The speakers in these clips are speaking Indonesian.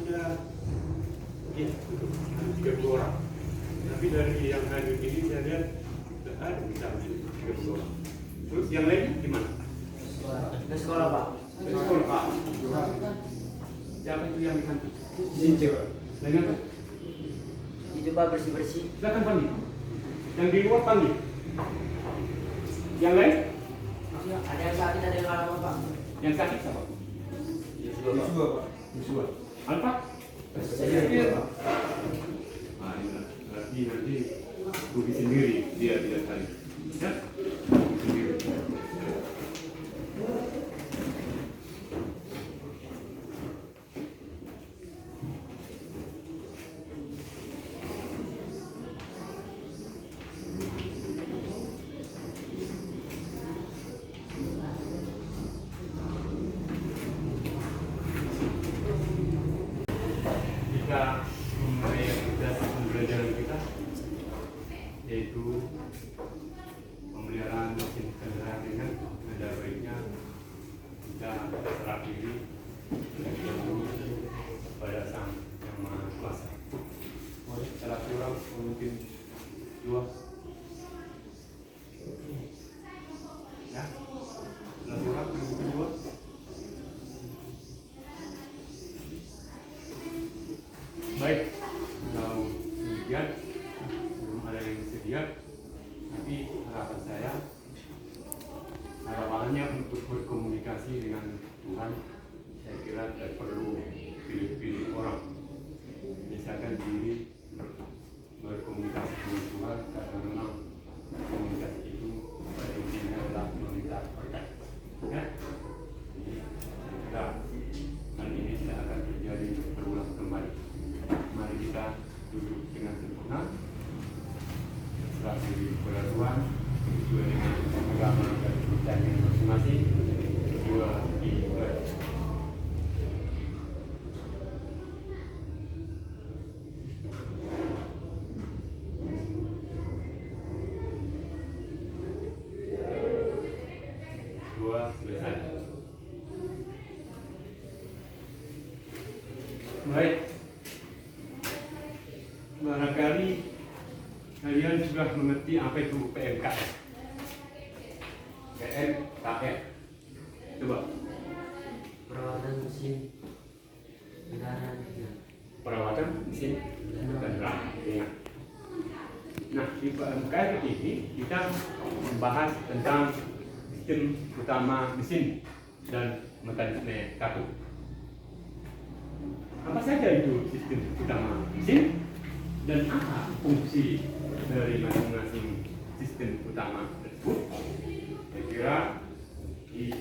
sudah ya, 30 orang. Tapi dari yang hadir ini saya lihat ada bisa 30 orang. Terus yang lain gimana? Ke sekolah Pak. Ke sekolah Pak. Siapa itu yang dikanti? Sincer. Lain apa? Itu Pak bersih-bersih. Silakan panggil. Yang di luar panggil. Yang lain? Ada yang sakit, ada yang lama Pak. Yang sakit siapa? Yosua Pak. Yosua. Alfa? Saya Pak. Ah, ini berarti nanti Budi sendiri dia cari. Ya? Sendiri. Kita memulai aktivitas pembelajaran kita yaitu pemeliharaan mesin kendaraan ringan. Ada baiknya kita serah diri pada Sang Yang Maha Kuasa. Salah kurang mungkin 2 ya, salah kurang mungkin 2. Baik, kalau demikian belum ada yang sedia, tapi harapan saya harapannya untuk berkomunikasi dengan Tuhan, saya kira tidak perlu pilih-pilih orang. Misalkan diri berkomunikasi dengan Tuhan karena memang komunikasi itu pada intinya adalah meminta berkat. Ya, jadi kita hal ini tidak akan terjadi berulang kembali. Mari kita duduk dengan sempurna, serah diri kepada Tuhan sesuai dengan agama dan kepercayaan masing-masing. 2, 3. Baik, barangkali kalian sudah mengerti apa itu PMKS. PMKS, coba. Perawatan mesin kendaraan. Perawatan mesin kendaraan ringan. Nah, di PMKS ini kita membahas tentang sistem utama mesin dan mekanisme kartu. Apa saja itu sistem utama mesin dan apa fungsi dari masing-masing sistem utama tersebut? Saya kira di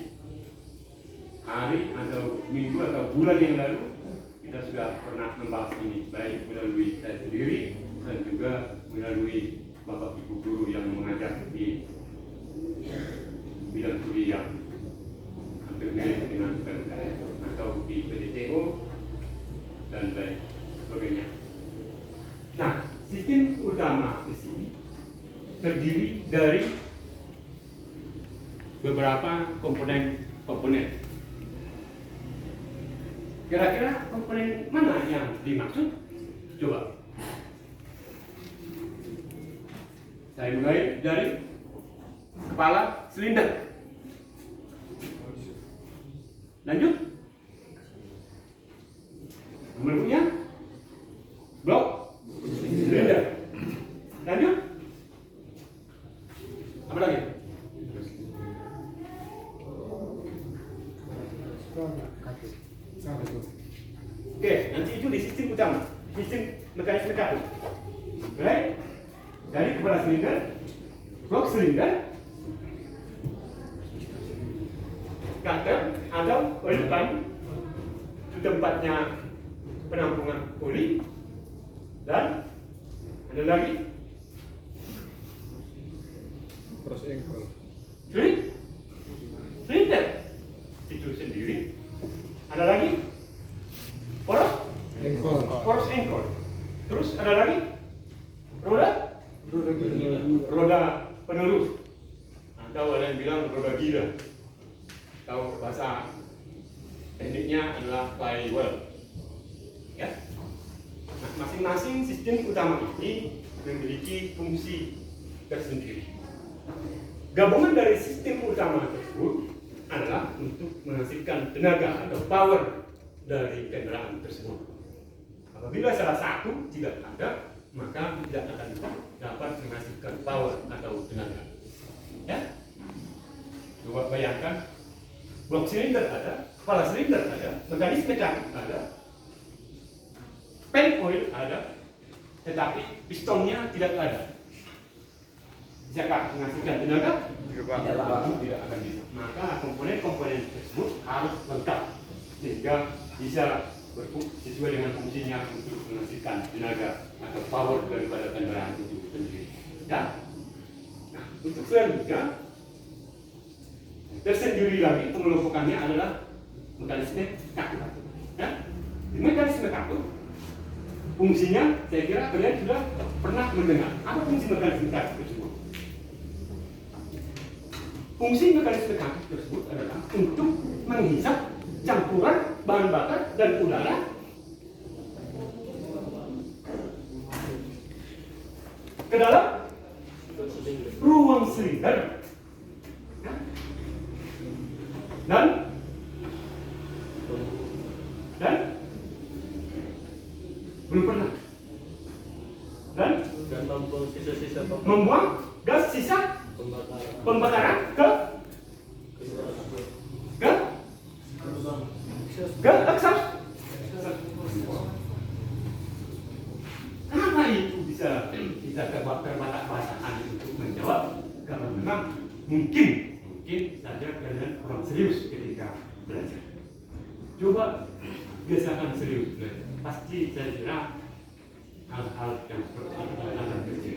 hari atau minggu atau bulan yang lalu kita sudah pernah membahas ini, baik melalui saya sendiri dan juga melalui Bapak Ibu guru yang mengajar di bidang kuliah hampir mirip dengan PMKS atau di PDTO dan lain sebagainya. Nah, sistem utama mesin terdiri dari beberapa komponen. Kira-kira komponen mana yang dimaksud? Coba. Saya mulai dari kepala silinder. Lanjut. Berikutnya blok silinder. Lanjut. Apa lagi? Oke, nanti itu di sistem utama, sistem mekanisme kartu. Baik, dari kepala silinder, blok silinder, cutter atau penutupan tempatnya penampungan oli, dan ada lagi Cross ankle. silinder itu sendiri. Ada lagi poros ankle. Terus ada lagi roda penerus, atau ada yang bilang roda gila, atau bahasa tekniknya adalah flywheel. Ya, masing-masing sistem utama ini memiliki fungsi tersendiri. Gabungan dari sistem utama tersebut adalah untuk menghasilkan tenaga atau power dari kendaraan tersebut. Apabila salah satu tidak ada, maka tidak akan dapat menghasilkan power atau tenaga. Ya? Coba bayangkan, blok silinder ada, kepala silinder ada, mekanisme mekanik ada, pen oil ada, tetapi pistonnya tidak ada. Bisakah menghasilkan tenaga? Tidak akan bisa. Maka komponen-komponen tersebut harus lengkap sehingga bisa berfungsi sesuai dengan fungsinya untuk menghasilkan tenaga atau power daripada kendaraan itu sendiri. Ya? Nah, untuk selanjutnya tersendiri lagi pengelompokannya adalah mekanisme kaku. Ya? Di mekanisme kaku fungsinya saya kira kalian sudah pernah mendengar. Apa fungsi mekanisme kaku tersebut? Fungsi mekanisme kaku tersebut adalah untuk menghisap campuran bahan bakar dan udara ke dalam ruang silinder. Dan belum pernah dan membuang sisa-sisa membuang gas sisa pembakaran ke exhaust. Kenapa itu bisa kita terbata-batakan untuk menjawab? Karena memang mungkin saja kalian kurang serius ketika belajar. Coba biasakan serius belajar. Pasti saya kira hal-hal yang seperti itu akan terjadi.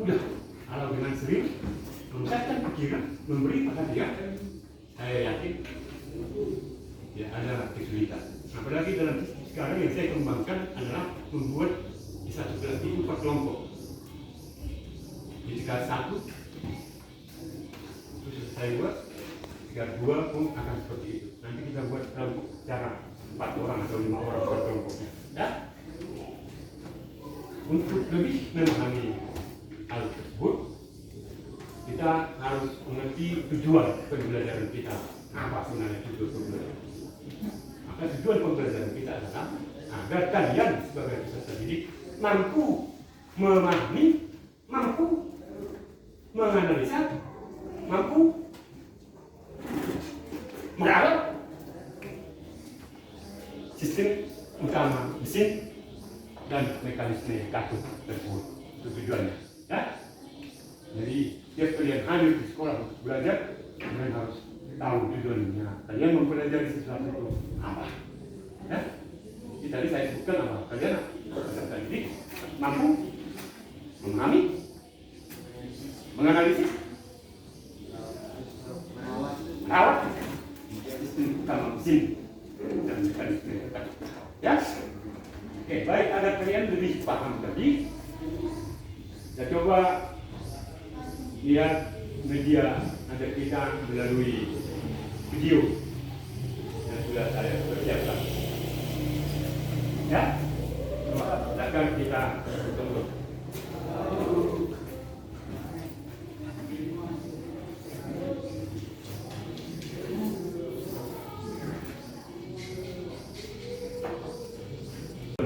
Mudah kalau dengan serius memusatkan pikiran, memberi perhatian, saya yakin ya ada kesulitan. Apalagi dalam sekarang yang saya kembangkan adalah membuat di satu kelas itu per kelompok. Jika satu terus saya buat, jika dua pun akan seperti itu. Nanti kita buat kelompok cara 4 orang atau 5 orang per kelompoknya. Ya? Untuk lebih memahami hal tersebut, kita harus mengerti tujuan pembelajaran kita. Apa sebenarnya tujuan pembelajaran? Maka tujuan pembelajaran kita adalah agar kalian sebagai peserta didik mampu memahami, mampu menganalisa, mampu merawat sistem utama mesin dan mekanisme kaku tersebut. Itu tujuannya. Ya? Jadi tiap kalian hadir di sekolah untuk belajar, kalian harus tahu tujuannya. Kalian mempelajari sesuatu itu apa? Ya? Jadi tadi saya sebutkan apa? Kalian peserta didik mampu memahami, menganalisis, merawat sistem utama mesin dan mekanisme kaku. Ya? Oke, baik, agar kalian lebih paham tadi, saya coba lihat media ada kita melalui video yang sudah saya persiapkan. Ya, silakan kita tunggu.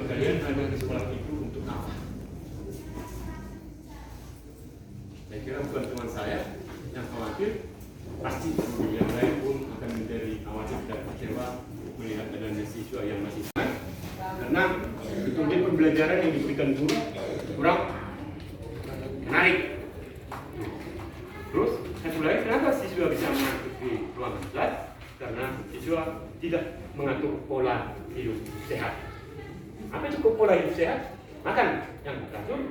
Kalian ada di sekolah itu untuk apa? Saya kira bukan cuma saya yang khawatir, pasti yang lain pun akan menjadi khawatir dan kecewa melihat adanya siswa yang masih sangat, karena metode pembelajaran yang diberikan guru kurang menarik. Terus satu lagi, kenapa siswa bisa masuk di ruang kelas? Karena siswa tidak mengatur pola hidup sehat. Apa cukup pola hidup sehat? Makan yang teratur,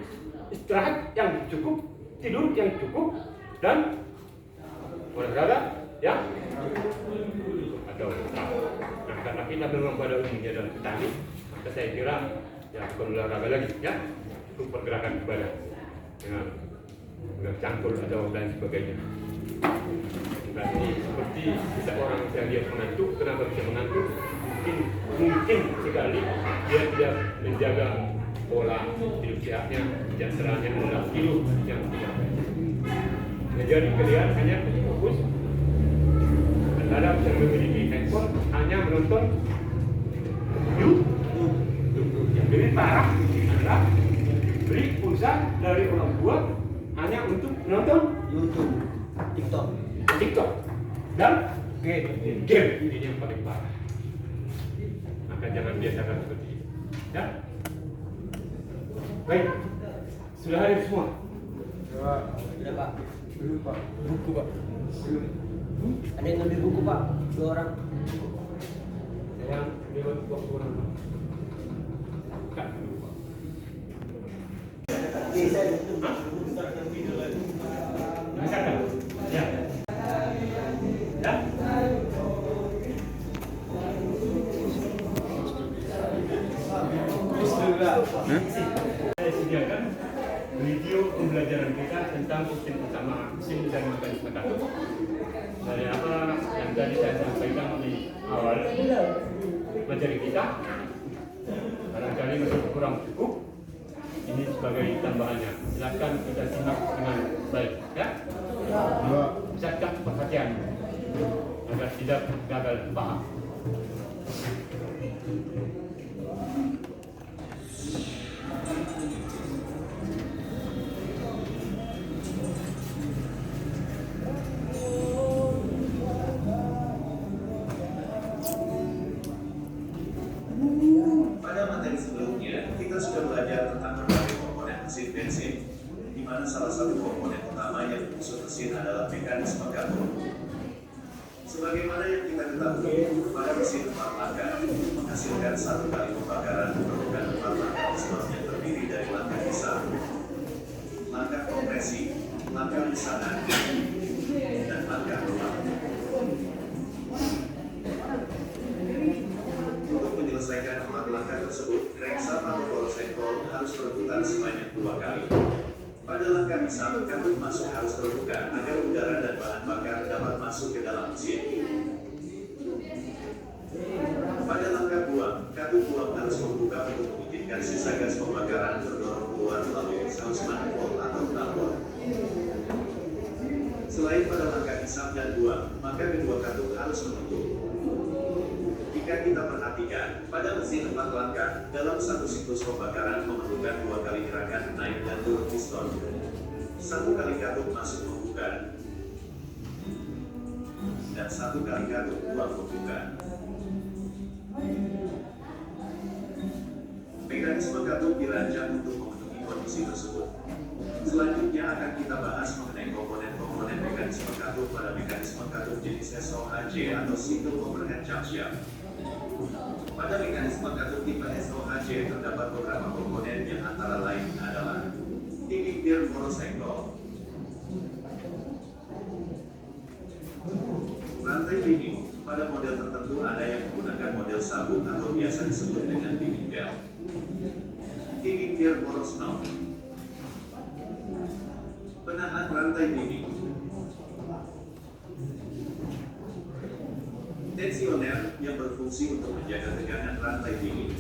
istirahat yang cukup, tidur yang cukup, dan olahraga yang atau nah, karena kita memang pada umumnya dan petani, maka saya kira ya bukan olahraga lagi, ya itu pergerakan badan dengan cangkul atau dan sebagainya. Berarti seperti bisa orang saya lihat mengantuk, kenapa bisa mengantuk? mungkin sekali dia tidak menjaga pola hidup sehatnya, kesejahteraannya dalam hidup yang tidak baik. Menjadi kelihatannya fokus terhadap yang memiliki handphone hanya menonton YouTube. Yang lebih parah adalah beli pulsa dari orang tua hanya untuk menonton YouTube, TikTok dan game. Ini yang paling parah. Maka jangan biasakan seperti itu. Ya. Baik. Sudah hadir semua. Sudah Pak. Belum Pak. Buku Pak. Belum. Ada yang ngambil buku Pak? 2 orang. Yang lewat waktu orang. Kak, dulu, Pak. Hah? Rasakan? Ya. Ya? Saya sediakan video pembelajaran kita tentang sistem utama, sistem dan mekanisme datuk. Dari apa yang tadi saya sampaikan di awal materi kita, barangkali masih kurang cukup. Ini sebagai tambahannya. Silakan kita simak dengan baik, ya. Pusatkan perhatian agar tidak gagal paham. Pada materi sebelumnya, kita sudah belajar tentang berbagai komponen mesin bensin, di mana salah satu komponen utama yang mengusut mesin adalah mekanisme karbon. Sebagaimana yang kita ketahui, pada mesin 4 langkah menghasilkan 1 kali pembakaran memerlukan 4 langkah piston yang terdiri dari langkah pisah, langkah kompresi, langkah pisahan, dan langkah ruang. Untuk menyelesaikan 4 langkah tersebut, crankshaft atau poros engkol harus berputar sebanyak 2 kali. Pada langkah pisah, katup masuk harus terbuka agar udara dan bahan bakar dapat masuk ke dalam mesin. Pada langkah buang, katup buang harus membuka untuk mengizinkan sisa gas pembakaran terdorong keluar melalui exhaust manifold atau knalpot. Selain pada langkah hisap dan buang, maka kedua katup harus menutup. Jika kita perhatikan, pada mesin 4 langkah, dalam satu siklus pembakaran memerlukan 2 kali gerakan naik dan turun piston. 1 kali katup masuk membuka, dan 1 kali katup buang membuka. Mekanisme katup dirancang untuk memenuhi kondisi tersebut. Selanjutnya akan kita bahas mengenai komponen-komponen mekanisme katup pada mekanisme katup jenis SOHJ atau Single Overhead Chuck Shaft. Pada mekanisme katup tipe SOHJ terdapat beberapa komponen yang antara lain adalah tinggi gear poros engkol, rantai dinding. Pada model tertentu ada yang menggunakan model sabuk atau biasa disebut dengan dinding belt. Tinggi gear poros knob, penahan rantai dinding, tensioner yang berfungsi untuk menjaga tegangan rantai dinding,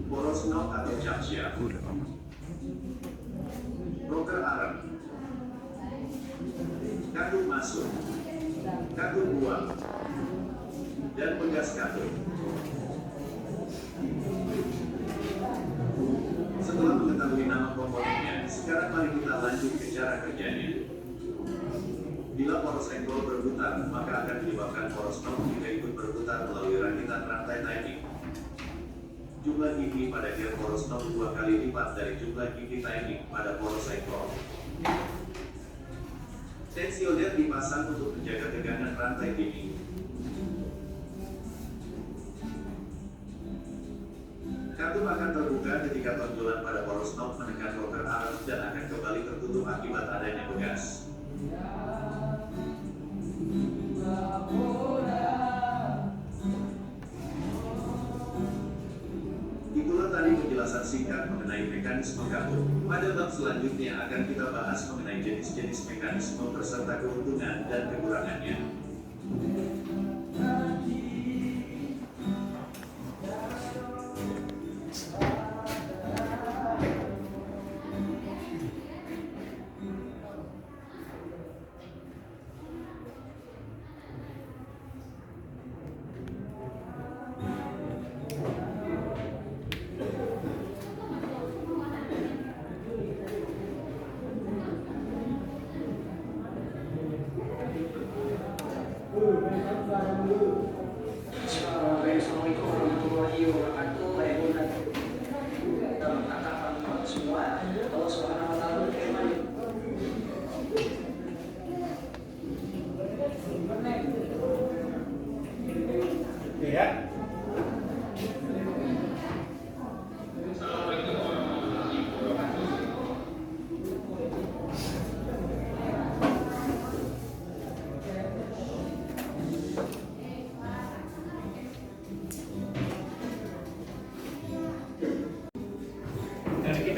poros knob atau chuck shaft, rocker arm, katup masuk, katup buang, dan pegas katup. Setelah mengetahui nama komponennya, sekarang mari kita lanjut ke cara kerjanya. Bila poros engkol berputar, maka akan menyebabkan poros knob juga ikut berputar melalui rakitan rantai timing. Jumlah gigi pada gear poros knob 2 kali lipat dari jumlah gigi timing pada poros engkol. Tensioner dipasang untuk menjaga tegangan rantai dinding. Katup akan terbuka ketika tonjolan pada poros knob menekan rocker arm dan akan kembali tertutup akibat adanya begas. Itulah tadi penjelasan singkat mengenai mekanisme katup. Pada bab selanjutnya akan kita bahas mengenai jenis-jenis mekanisme beserta keuntungan dan kekurangannya.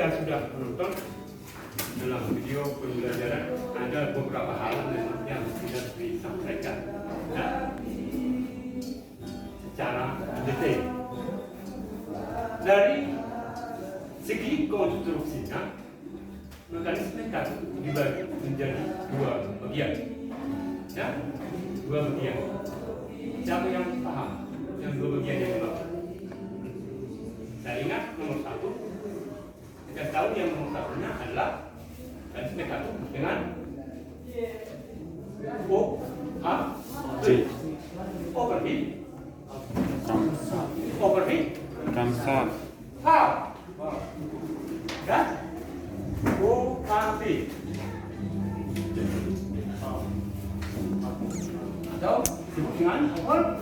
kita sudah menonton dalam video pembelajaran ada beberapa hal yang tidak disampaikan ya, secara detail. Dari segi konstruksinya, mekanisme kartu dibagi menjadi dua bagian. Ya, dua bagian. Siapa yang paham yang dua bagian yang dimaksud? Saya ingat nomor satu. Kita tahu yang nomor satunya adalah mekanisme kartu dengan O, H, J. Overheat. Overheat. Kamsa. H. Dan O, H, B. Atau disebut dengan overheat.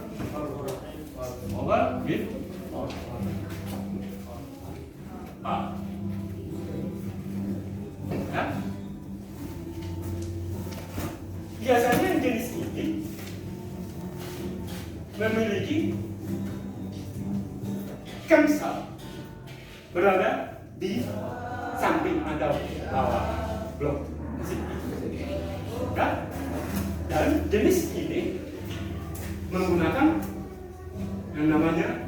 Ya. Biasanya jenis ini memiliki kamsa berada di samping atau bawah blok ya. Dan jenis ini menggunakan yang namanya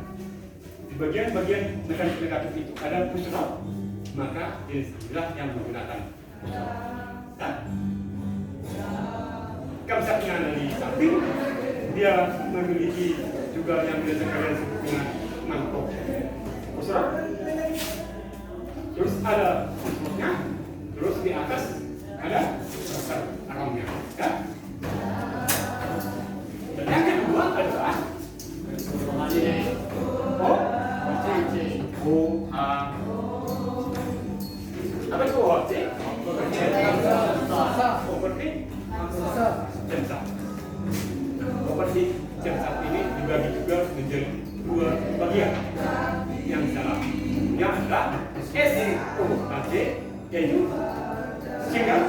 di bagian-bagian mekanisme negatif itu ada push rod, maka jenis inilah yang menggunakan ya. Kamsatnya ada di samping, dia memiliki juga yang biasa kalian sebut dengan mangkok push rod. Terus ada push rodnya, terus di atas ada aromnya ya. Dan yang kedua adalah apa itu OHC? Overheat jemsat. Overheat jemsat ini dibagi juga menjadi dua bagian. Yang salahnya adalah SOHC, yaitu single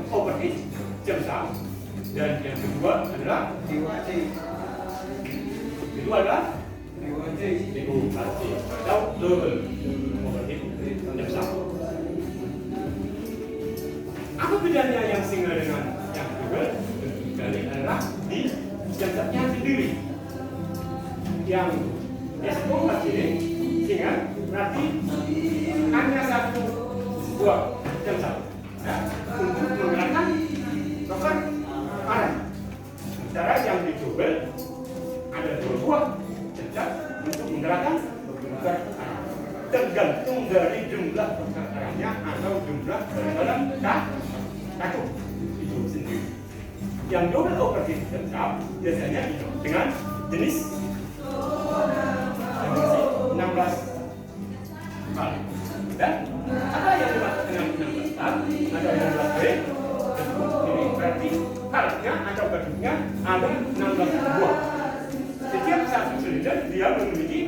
overheat jemsat. Dan yang kedua adalah DOHC atau double overheat jemsat. Apa bedanya yang single dengan yang double? Tentu sekali adalah di jemsatnya sendiri. Yang SOHC single berarti hanya satu buah jemsat ya, untuk menggerakkan rocker arah. Sementara yang di double ada dua buah jemsat untuk menggerakkan rocker arah. Tergantung dari jumlah rocker arahnya atau jumlah dalam kaku itu sendiri. Yang double overheat jemsat biasanya dengan jenis dimensi 16 kali. Dan apa yang dimaksud dengan 16 kali? Ada 16 kali. Ini berarti karetnya atau gadungnya ada 16 buah. Setiap satu silinder dia memiliki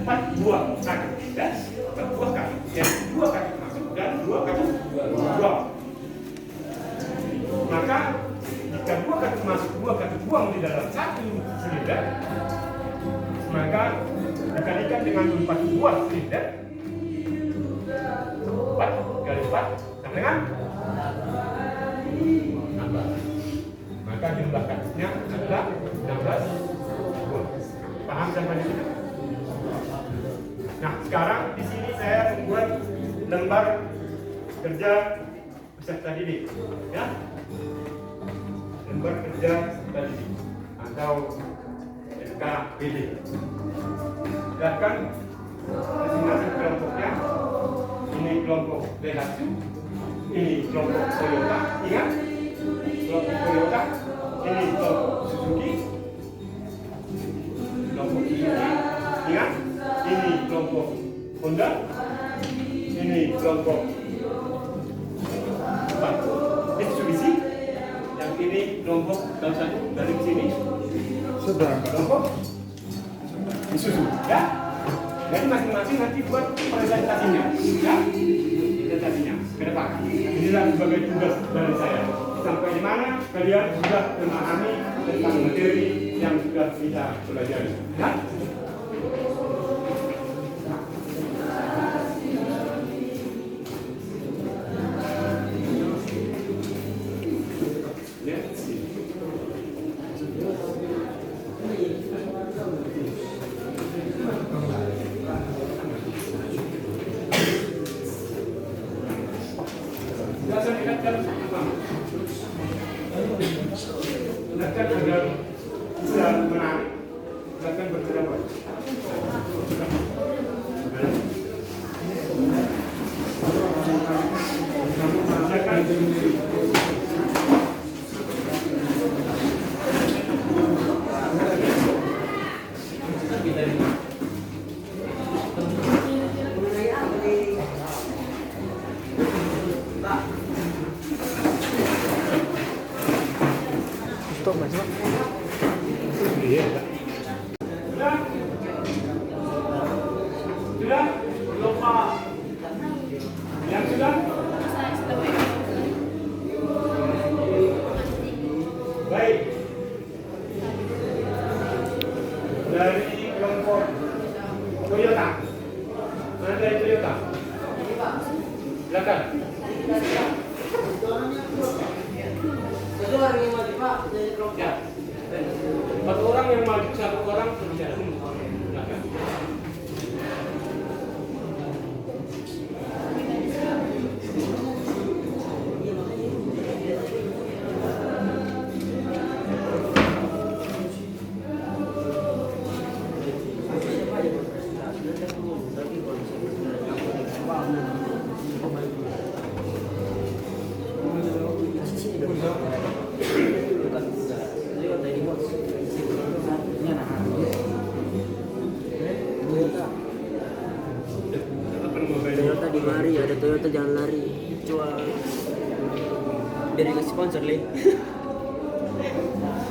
4 buah kaki dan 4 buah kaki. Jadi 2 kaki masuk dan 2 kaki buang. Maka jika 2 kaki masuk, 2 kaki buang di dalam satu silinder, maka dikalikan dengan 4 buah silinder, 4 kali 4 sama dengan 16. Maka jumlah kakinya adalah 16 buah. Paham sampai di sini? Nah, sekarang di sini saya membuat lembar kerja peserta didik, ya. Lembar kerja peserta didik atau LKPD. Silakan masing-masing kelompoknya. Ini kelompok Daihatsu, ini kelompok Toyota, ingat? Kelompok Toyota, ini kelompok Suzuki, ingat? Ini kelompok Honda, ini kelompok Mitsubishi, yang ini kelompok dalam satu dari sini. Sudah. Kelompok Isuzu, ya. Jadi masing-masing nanti buat presentasinya, ya. Presentasinya ke depan. Inilah sebagai tugas dari saya. Sampai di mana kalian sudah memahami tentang materi yang sudah kita pelajari, ya. Silakan berpendapat. Stop mas Pak. Iya. Sudah? Belum Pak. Yang sudah? Baik. Dari kelompok Toyota. Mana dari Toyota? Silakan. Itu orang yang maju Pak dari kelompok. Ya. 4 orang yang maju, 1 orang berbicara. Silakan. Toyota di mari, ada Toyota jangan lari. Cuma biar dikasih sponsor Le.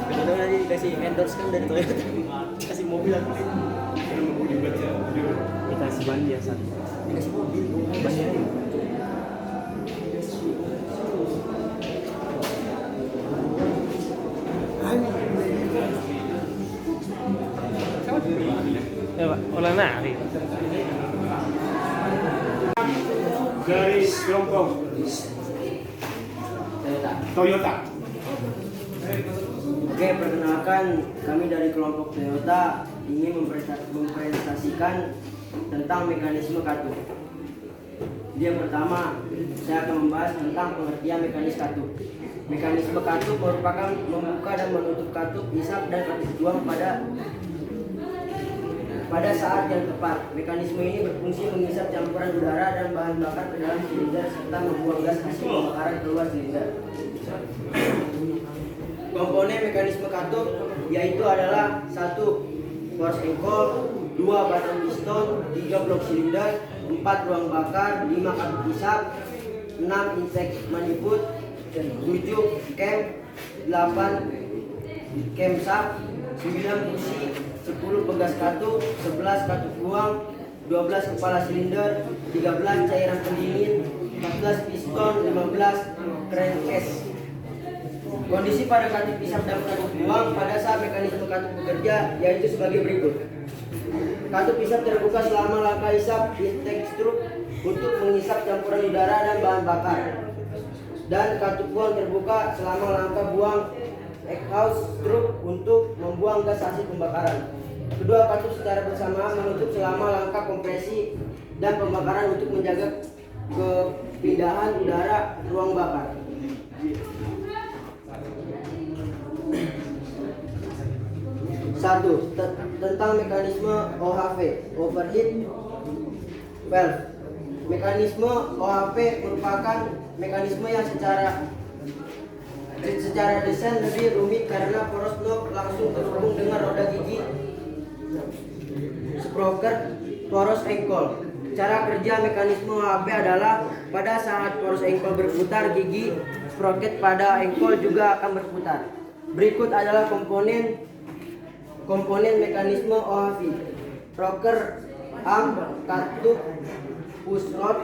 Kalau nanti dikasih endorse kan dari Toyota, kasih mobil aku. Karena mau dibaca judul. Dikasih ban biasa. Dikasih mobil. Bannya ya Pak, olah nari. Dari kelompok Toyota. Oke, perkenalkan kami dari kelompok Toyota ingin mempresentasikan tentang mekanisme katup. Yang pertama, saya akan membahas tentang pengertian mekanis katup. Mekanisme katup merupakan membuka dan menutup katup hisap dan katup buang pada saat yang tepat. Mekanisme ini berfungsi menghisap campuran udara dan bahan bakar ke dalam silinder serta membuang gas hasil pembakaran keluar silinder. Komponen mekanisme katup yaitu adalah 1. Force angle, 2. Batang piston, 3. Blok silinder, 4. Ruang bakar, 5. Katup hisap, 6. Intake manifold, 7. Cam, 8. Cam shaft, 9. busi, 10 pegas katup, 11 katup buang, 12 kepala silinder, 13 cairan pendingin, 14 piston, 15 crankcase. Kondisi pada katup hisap dan katup buang pada saat mekanisme katup bekerja yaitu sebagai berikut. Katup hisap terbuka selama langkah hisap intake stroke untuk menghisap campuran udara dan bahan bakar. Dan katup buang terbuka selama langkah buang exhaust stroke untuk membuang gas hasil pembakaran. Kedua katup secara bersamaan menutup selama langkah kompresi dan pembakaran untuk menjaga kepindahan udara ruang bakar. Satu, tentang mekanisme OHV, overheat valve. Mekanisme OHV merupakan mekanisme yang secara desain lebih rumit karena poros knob langsung terhubung dengan roda gigi sprocket poros ankle. Cara kerja mekanisme OHV adalah pada saat poros ankle berputar, gigi sprocket pada ankle juga akan berputar. Berikut adalah komponen mekanisme OHV: rocker arm, katup, push rod.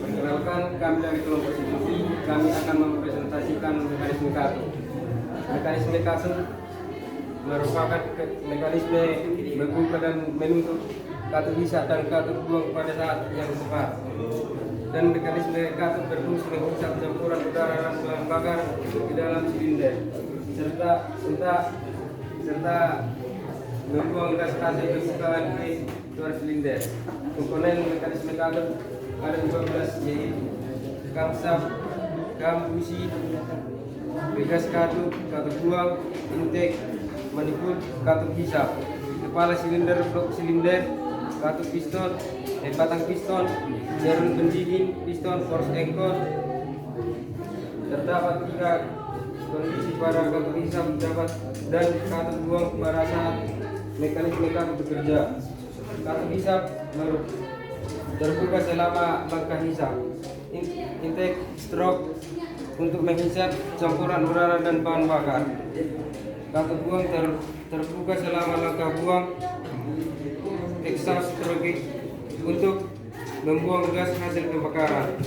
Perkenalkan, kami dari kelompok Suzuki, kami akan mempresentasikan mekanisme katup. Mekanisme katup merupakan mekanisme membuka dan menutup katup hisap dan katup buang pada saat yang tepat. Dan mekanisme katup berfungsi menghisap campuran udara dan bahan bakar di dalam silinder serta membuang gas hasil pembukaan ke luar silinder. Komponen mekanisme katup ada 12 yaitu cam shaft, cam busi, pegas katup buang, intake, manifold, katup hisap, kepala silinder, blok silinder, katup piston, batang piston, jarum pendingin, piston, force anchor. Terdapat 3 kondisi pada katup hisap dapat dan katup buang pada saat mekanisme katup bekerja. Katup hisap terbuka selama langkah hisap. Intake stroke untuk menghisap campuran udara dan bahan bakar. Katup buang terbuka selama langkah buang. Exhaust stroke untuk membuang gas hasil pembakaran.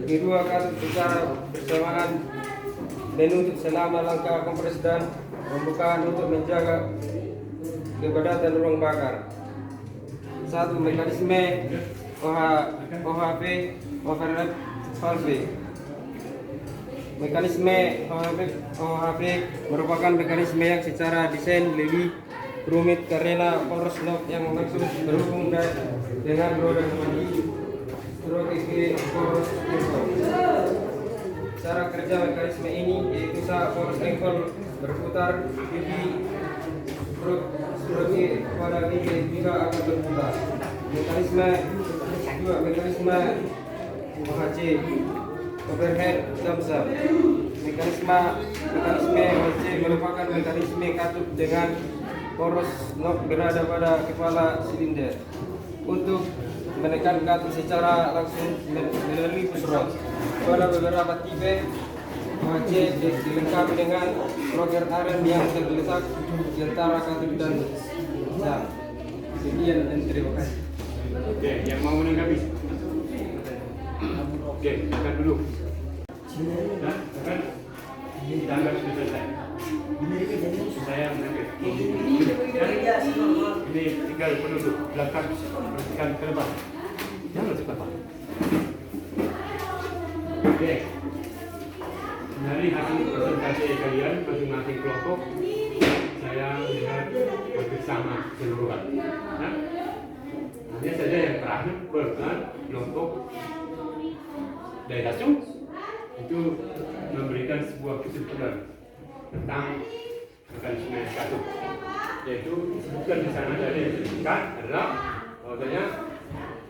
Kedua, katup secara bersamaan menutup selama langkah kompres dan pembukaan untuk menjaga kepadatan ruang bakar. 1. Mekanisme OHV overlap valve. Mekanisme OHV merupakan mekanisme yang secara desain lebih rumit karena poros lock yang langsung berhubung dengan roda kemudi stroke poros ankle. Cara kerja mekanisme ini yaitu saat poros ankle berputar, pipi stroke pada pipi juga akan berputar. Mekanisme OHC overhead thumbs up. Mekanisme OHC merupakan mekanisme katup dengan poros lock berada pada kepala silinder untuk menekan katup secara langsung melalui push rod. Pada beberapa tipe OHC dilengkapi dengan rocker arm yang terletak di antara katup dan hisap. Sekian dan terima kasih. Oke, yang mau menanggapi? Oke, silakan dulu. Dan silakan dianggap sudah selesai. Saya menanggapi. Ini tinggal penutup belakang, perhatikan ke depan. Jangan cepat Pak. Oke. Dari hasil presentasi kalian masing-masing kelompok, saya melihat bersama keseluruhan. Nah, hanya saja yang terakhir berkenan kelompok Daihatsu itu memberikan sebuah kesimpulan tentang mekanisme katup, yaitu bukan di sana dari yang disebutkan adalah bahwasanya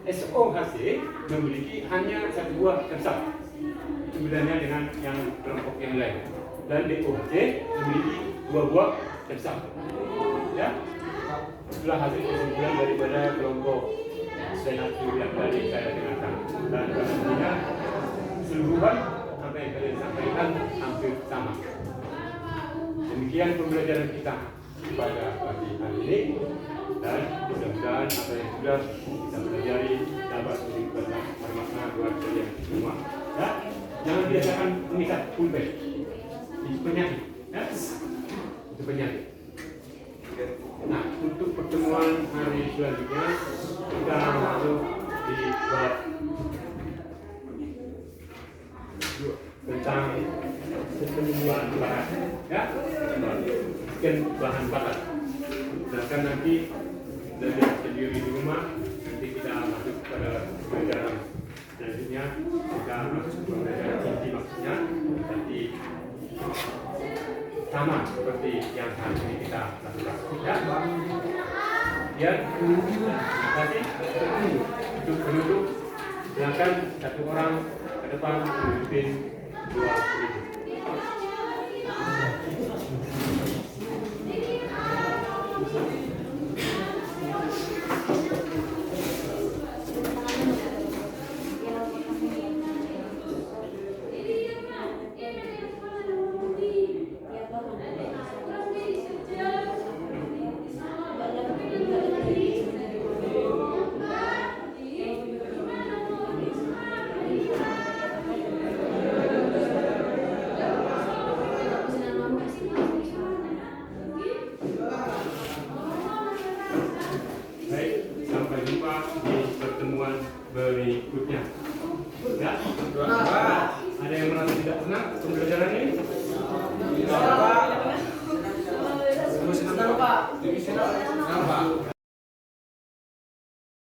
SOHC memiliki hanya satu buah tersap sebenarnya dengan yang kelompok yang lain, dan DOHC memiliki 2 buah tersap. Ya, itulah hasil kesimpulan daripada kelompok Daihatsu yang tadi saya dengarkan, dan pastinya keseluruhan apa yang kalian sampaikan hampir sama. Demikian pembelajaran kita pada pagi hari ini, dan mudah-mudahan apa yang sudah kita pelajari dapat bermakna buat kalian semua. Ya, jangan biasakan mengikat pulpen, itu penyakit. Ya, itu penyakit. Nah, untuk pertemuan hari selanjutnya kita masuk di bab tentang bahan bakar, ya, bahan bakar. Sedangkan nanti belajar sendiri di rumah, nanti kita masuk pada pelajaran selanjutnya. Kita masuk ke pelajaran inti, maksudnya nanti sama seperti yang hari ini kita lakukan. Ya, terima kasih. Untuk penduduk, silakan satu orang ke depan memimpin 2 penduduk. Baik, sampai jumpa di pertemuan berikutnya.